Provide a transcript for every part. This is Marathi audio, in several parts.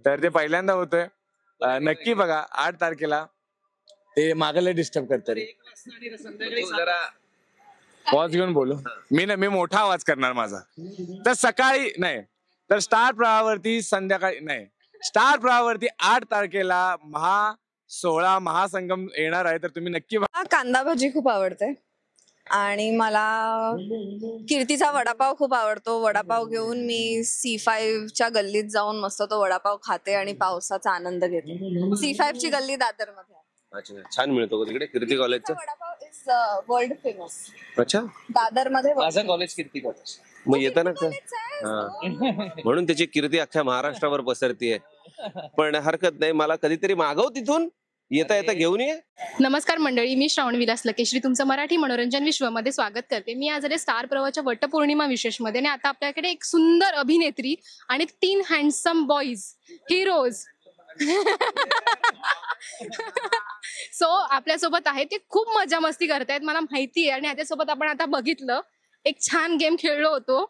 तर ते पहिल्यांदा होतोय. नक्की बघा 8 तारखेला. ते मागायला डिस्टर्ब करतात. पॉज घेऊन बोलू. मी मोठा आवाज करणार माझा. तर सकाळी नाही, तर स्टार प्रवाहावरती संध्याकाळी नाही, स्टार प्रवाहावरती 8 तारखेला 16 महासंगम येणार आहे. तर तुम्ही नक्की बघा. कांदा भजी खूप आवडते आणि मला कीर्तीचा वडापाव खूप आवडतो. वडापाव घेऊन मी C5च्या गल्लीत जाऊन मस्त तो वडापाव खाते आणि पावसाचा आनंद घेते. C5 ची गल्ली दादर मध्ये. अच्छा, छान मिळतो का तिकडे कीर्ती कॉलेजचा वडापाव इज वर्ल्ड फेमस. अच्छा, दादर मध्ये माझं कॉलेज कीर्ती कॉलेज. मग येताना का म्हणून त्याची कीर्ती अख्ख्या महाराष्ट्रावर पसरतीये. पण हरकत नाही, मला कधीतरी मागव तिथून, येता येता घेऊन ये. नमस्कार मंडळी, मी श्रावण विलास लकेश्री तुमचं मराठी मनोरंजन विश्वमध्ये स्वागत करते. मी आज आले स्टार प्रवाहाच्या वटपौर्णिमा विशेषमध्ये आणि आता आपल्याकडे एक सुंदर अभिनेत्री आणि 3 हँडसम बॉईज हिरोज सो आपल्यासोबत आहे. ते खूप मजा मस्ती करतायत मला माहिती आहे आणि याच्यासोबत आपण आता बघितलं एक छान गेम खेळलो होतो.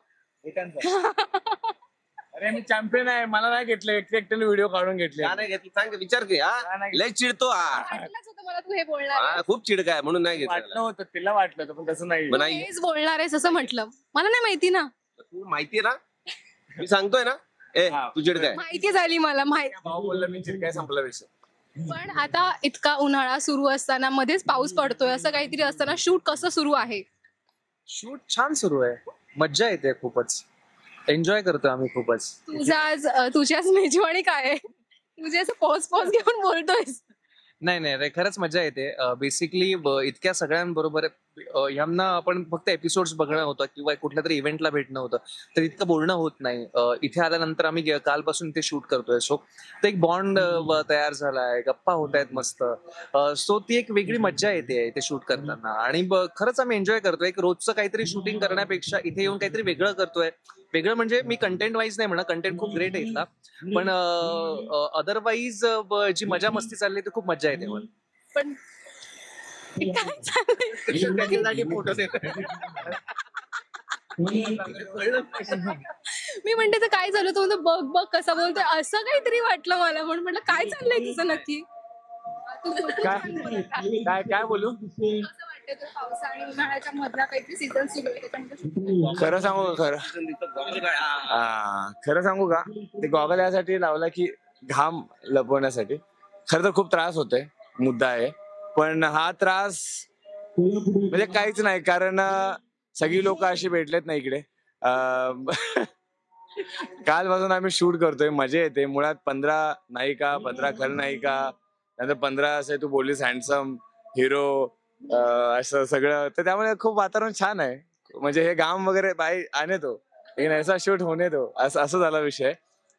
अरे मी चॅम्पियन आहे, मला नाही घेतलं, एकट्याने व्हिडिओ काढून घेतले. नाही घेतली, सांग विचार की. लय चिडतो वाटलंच होतं मला तू हे बोलणार खूप चिडका आहे म्हणून नाही वाटलं घेतलं. होतं, तिला वाटलं होतं, पण तसं नाही. हेच बोलणार आहेस असं म्हटलं. मला नाही माहिती ना. तू माहितीये ना, मी सांगतोय ना. तू चिडकाय माहिती झाली मला. भाऊ बोलला मी चिडकाय, संपला विषय. पण आता इतका उन्हाळा सुरू असताना मध्येच पाऊस पडतोय असं काहीतरी असताना शूट कसं सुरू आहे? शूट छान सुरू आहे, मज्जा येते, खूपच एन्जॉय करतो आम्ही खूपच. तुझी आज मेजवानी काय आहे? तुझे असं पॉज घेऊन बोलतोयस. नाही खरंच मजा येते. बेसिकली इतक्या सगळ्यांबरोबर ह्यांना आपण फक्त एपिसोड्स बघणं होतं किंवा कुठल्या तरी इव्हेंटला भेटणं होतं, तर इतकं बोलणं होत नाही. इथे आल्यानंतर आम्ही कालपासून इथे शूट करतोय, सो ते एक बॉन्ड तयार झालाय, गप्पा होत आहेत मस्त. सो ती एक वेगळी मज्जा येते इथे शूट करताना आणि खरंच आम्ही एन्जॉय करतोय. एक रोजचं काहीतरी शूटिंग करण्यापेक्षा इथे येऊन काहीतरी वेगळं करतोय. वेगळं म्हणजे मी कंटेंट वाईज नाही म्हणा, कंटेंट खूप ग्रेट आहे इथला, पण अदरवाईज जी मजा मस्ती चालली ती खूप मजा येते. पण काय चाललंय? मी म्हणते तर काय झालं, तो बघ कसा बोलतोय असं काहीतरी वाटलं मला, म्हणून म्हटलं काय चाललंय तुझं नक्की. काय बोलू? पावसा आणि उन्हाळ्याच्या मधला काहीतरी सीझन सुरू आहे. खरं सांगू का, ते गॉगल यासाठी लावला की घाम लपवण्यासाठी. खरं तर खूप त्रास होतोय, मुद्दा आहे. पण हा त्रास म्हणजे काहीच नाही, कारण सगळी लोक अशी भेटलेत ना इकडे. कालपासून आम्ही शूट करतोय, मजा येते. मुळात 15 नायिका, 15 खलनायिका, नंतर 15 असे तू बोललीस हँडसम हिरो, असं सगळं. तर त्यामुळे खूप वातावरण छान आहे. म्हणजे हे घाम वगैरे बाई आणे तो लेकिन ऐसा शूट होणे तो, असं झाला विषय.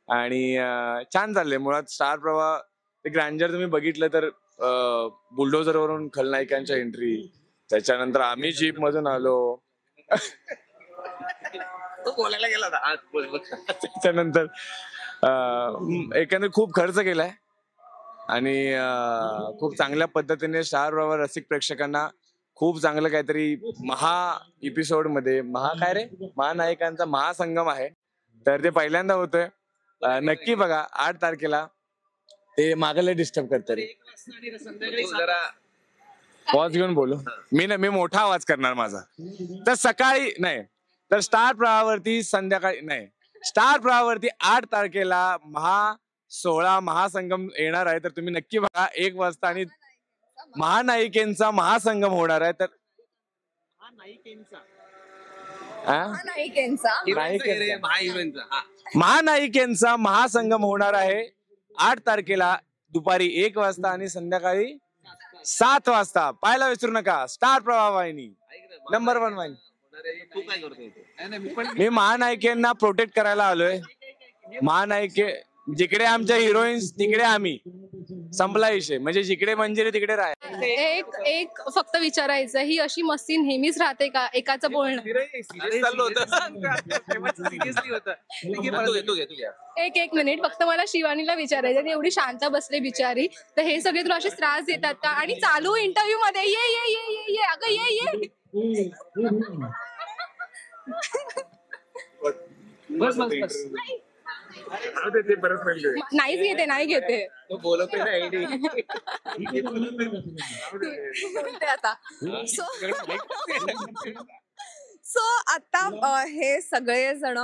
आणि छान चाललंय. मुळात स्टार प्रवाह ते ग्रँजर तुम्ही बघितलं तर बुलडोझर वरून खलनायिकांच्या एंट्री, त्याच्यानंतर आम्ही जीप मधून आलो, बोलायला गेला त्याच्यानंतर एकंदर खूप खर्च केलाय आणि खूप चांगल्या पद्धतीने स्टार प्रवाह रसिक प्रेक्षकांना खूप चांगलं काहीतरी एपिसोड मध्ये महानायकांचा महासंगम आहे. तर ते पहिल्यांदा होतोय. नक्की बघा 8 तारखेला. ते मागायला डिस्टर्ब करतात. पॉज घेऊन बोलू. मी मोठा आवाज करणार माझा. तर सकाळी नाही, तर स्टार प्रवाहावरती संध्याकाळी नाही, स्टार प्रवाहावरती 8 तारखेला 16 महासंगम येणार आहे. तर तुम्ही नक्की बघा 1 वाजता. आणि महानायिकेंचा महासंगम होणार आहे. तर महानायिकेंचा महासंगम होणार आहे 8 तारखेला दुपारी 1 वाजता आणि संध्याकाळी 7 वाजता. पाहायला विसरू नका. स्टार प्रवाह वाहिनी, नंबर 1 वाहिनी. मी महानायिकेंना प्रोटेक्ट करायला आलोय. महानायिके जिकडे आमच्या हिरोईन्स तिकडे आम्ही, संपला विषय. म्हणजे जिकडे मंजिरी तिकडे राहा. एक फक्त विचारायचं, ही अशी मस्ती नेहमीच राहते का? एकाचं बोलणं एक मिनिट फक्त मला शिवानीला विचारायचं. एवढी शांत बसले बिचारी, तर हे सगळे तुला असे त्रास देतात का? आणि चालू इंटरव्ह्यू मध्ये ये अगं ये बस नाहीच घेते, नाही घेते. तो बोलतोय ना AD. बोलते आता. सो आता हे सगळे जण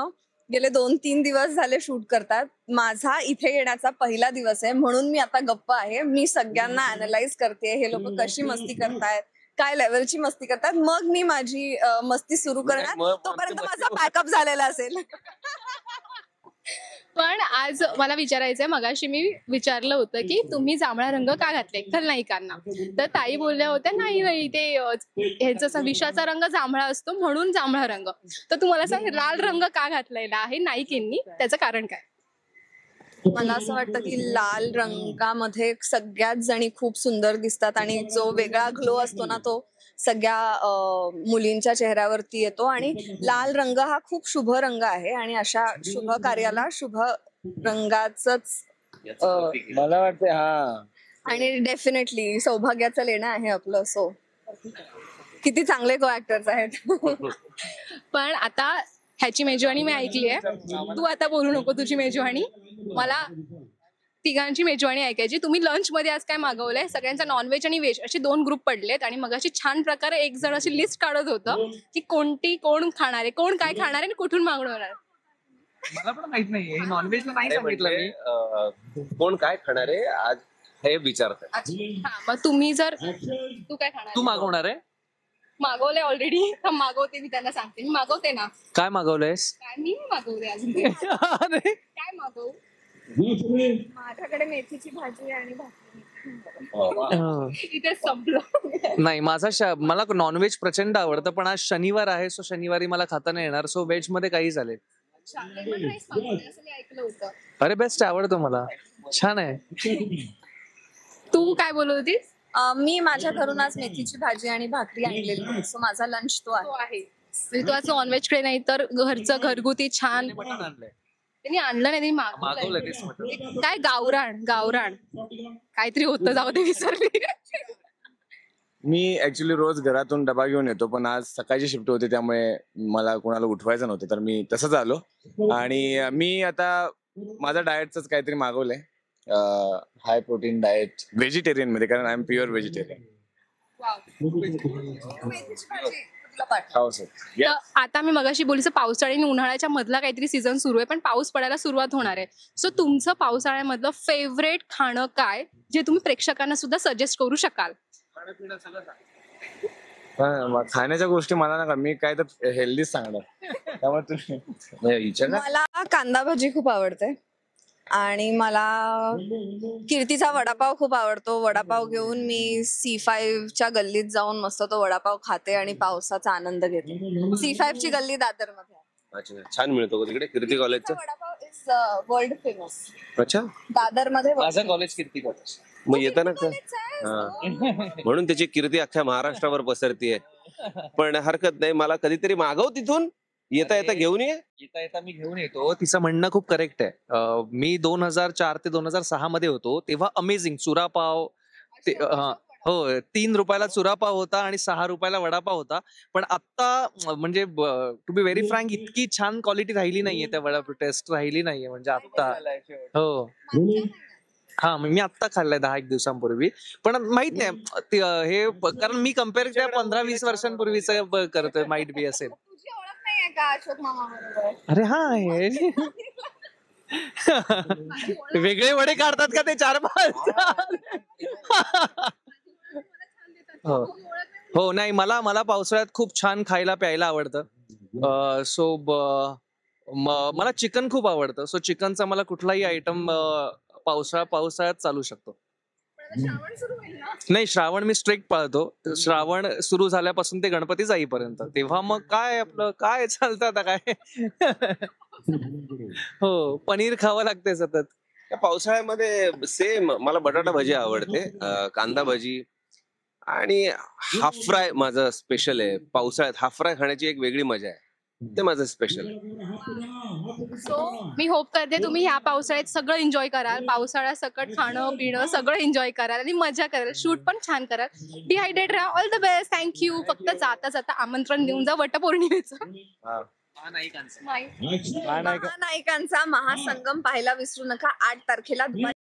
गेले 2-3 दिवस झाले शूट करतात. माझा इथे येण्याचा पहिला दिवस आहे, म्हणून मी आता गप्प आहे. मी सगळ्यांना अनालाइज करते, हे लोक कशी मस्ती करतायत, काय लेवलची मस्ती करतात. मग मी माझी मस्ती सुरू करणार. तोपर्यंत माझा पॅकअप झालेला असेल. पण आज मला विचारायचंय, मगाशी मी विचारलं होतं की तुम्ही जांभळा रंग का घातलाय खलनायिकांना, तर ताई बोलल्या होत्या नाही ते ह्याचा विषाचा रंग जांभळा असतो म्हणून जांभळा रंग. तर तुम्हाला सांग, लाल रंग का घातलेला आहे नायिकेंनी, त्याचं कारण काय? मला असं वाटतं की लाल रंगामध्ये सगळ्याच जणी खूप सुंदर दिसतात आणि जो वेगळा ग्लो असतो ना तो सगळ्या मुलींच्या चेहऱ्यावरती येतो. आणि लाल रंग हा खूप शुभ रंग आहे आणि अशा शुभ कार्याला शुभ रंगाचंच मला वाटतं हा. आणि डेफिनेटली सौभाग्याचं लेणं आहे आपलं. सो किती चांगले को ऍक्टर्स आहेत. पण आता ह्याची मेजवानी मी ऐकली आहे, तू आता बोलू नको तुझी मेजवानी, मला तिघांची मेजवानी ऐकायची. तुम्ही लंच मध्ये आज काय मागवलंय? सगळ्यांचा नॉनव्हेज आणि व्हेज असे 2 ग्रुप पडलेत आणि मग अशी छान प्रकारे एक जण अशी लिस्ट काढत होतं की कोण खाणार आहे, कोण काय खाणार आहे आणि कुठून मागवणार. मला पण माहित नाहीये, नॉनव्हेजला नाही सांगितलं मी. कोण काय खाणार आहे आज हे विचारतंय. हा, मग तुम्ही जर तू काय खाणार तू मागवणार आहे? मागवलंय ऑलरेडी. मागवते, मी त्यांना सांगते, मी मागवते ना. काय मागवलंयस? काय मी मागवले अजून ते. अरे काय मागवू? माझ्याकडे मेथीची भाजी आणि भाकरी. इथे संपलं. नाही, मला नॉनव्हेज प्रचंड आवडतं, पण आज शनिवार आहे, सो शनिवारी मला खाता नाही येणार. सो व्हेज मध्ये काही चालेल. लेमन राईस मागवलंय असं मी ऐकलं होतं. अरे बेस्ट, आवडतो मला, छान आहे. तू काय बोलत होतीस? मी माझ्या घरून आज मेथीची भाजी आणि भाकरी आणलेली आहे. सो माझा लंच तो तो आहे. आहे. म्हणजे तू आज नॉनव्हेज कडे नाही तर घरचं घरगुती छान मटण आणलंय, त्यांनी आणलं नाही, त्यांनी मागवलंय मागवलंय. तेच मटण. काय गावरान काहीतरी होतं, जाऊ दे, विसरली. मी ऍक्च्युली रोज घरातून डबा घेऊन येतो, पण आज सकाळची शिफ्ट होती त्यामुळे मला कोणाला उठवायचं नव्हतं, तर मी तसंच आलो. आणि मी आता माझा डाएटच काहीतरी मागवलंय, हाय प्रोटीन डाएट व्हेजिटेरियन मध्ये, कारण आय एम प्युअर व्हेजिटेरियन. मेथीची भाजी तुला पाठव. हो सर. तर आता मी मगाशी बोलीचं पावसाळी आणि उन्हाळ्याच्या मधला काहीतरी सीझन सुरू आहे, पण पाऊस पडायला सुरुवात होणार आहे. सो तुमचं पावसाळ्यामधलं फेवरेट खाणं काय, जे तुम्ही प्रेक्षकांना सुद्धा सजेस्ट करू शकाल? खाण्याच्या गोष्टी मला नका, मी काय तर हेल्दीच सांगणार, त्यामुळे तुम्ही विचार. मला कांदा भाजी खूप आवडते आणि मला कीर्तीचा वडापाव खूप आवडतो. वडापाव घेऊन मी C5च्या गल्लीत जाऊन मस्त तो वडापाव खाते आणि पावसाचा आनंद घेते. C5 ची गल्ली दादरमध्ये आहे. अच्छा, छान मिळतो का तिकडे कीर्ती कॉलेजचं? Vada pav is world famous. अच्छा, दादरमध्ये माझं कॉलेज कीर्ती कॉलेज. मग येताना का म्हणून त्याची कीर्ती अख्ख्या महाराष्ट्रावर पसरतीये. पण हरकत नाही, मला कधीतरी मागव तिथून, येता येता घेऊन ये. येता येता मी घेऊन येतो. तिचं म्हणणं खूप करेक्ट आहे. मी 2004 ते 2006 मध्ये होतो तेव्हा अमेझिंग चुरापाव, हो 3 रुपयाला चुरापाव होता आणि 6 रुपयाला वडापाव होता. पण आता म्हणजे टू बी व्हेरी फ्रँक इतकी छान क्वालिटी राहिली नाहीये, त्या वडापाव टेस्ट राहिली नाहीये म्हणजे आता. हो हा, मी आत्ता खाल्लाय 10-1 दिवसांपूर्वी. पण माहित नाही हे कारण मी कम्पेअर त्या 15-20 वर्षांपूर्वीच करतोय, माइट बी असेल. तुझी ओळख नाहीये का अशोक मामा बरोबर? अरे हा हे वेगळे वडे काढतात का ते 4-5? हो नाही, मला पावसाळ्यात खूप छान खायला प्यायला आवडतं. सो मला चिकन खूप आवडतं. सो चिकनचा मला कुठलाही आयटम पावसाळ्यात चालू शकतो. नाही, श्रावण मी स्ट्रिक्ट पाळतो. श्रावण सुरू झाल्यापासून ते गणपती जाईपर्यंत, तेव्हा मग काय आपलं काय चालतं आता काय. हो, पनीर खावं लागते सतत. त्या पावसाळ्यामध्ये सेम मला बटाटा भजी आवडते, कांदा भजी आणि हाफ फ्राय माझं स्पेशल आहे. पावसाळ्यात हाफ फ्राय खाण्याची एक वेगळी मजा आहे, ते माझं स्पेशल आहे. सो मी होप करते तुम्ही ह्या पावसाळ्यात सगळं एन्जॉय कराल, पावसाळ्यात सकट खाणं पिणं सगळं एन्जॉय कराल आणि मजा कराल, शूट पण छान कराल. डिहायड्रेट राहा. All the best. थँक्यू. फक्त जाता जाता आमंत्रण देऊन जा वटपौर्णिमेचं. नाही महानायिकांचा महासंगम पाहायला विसरू नका 8 तारखेला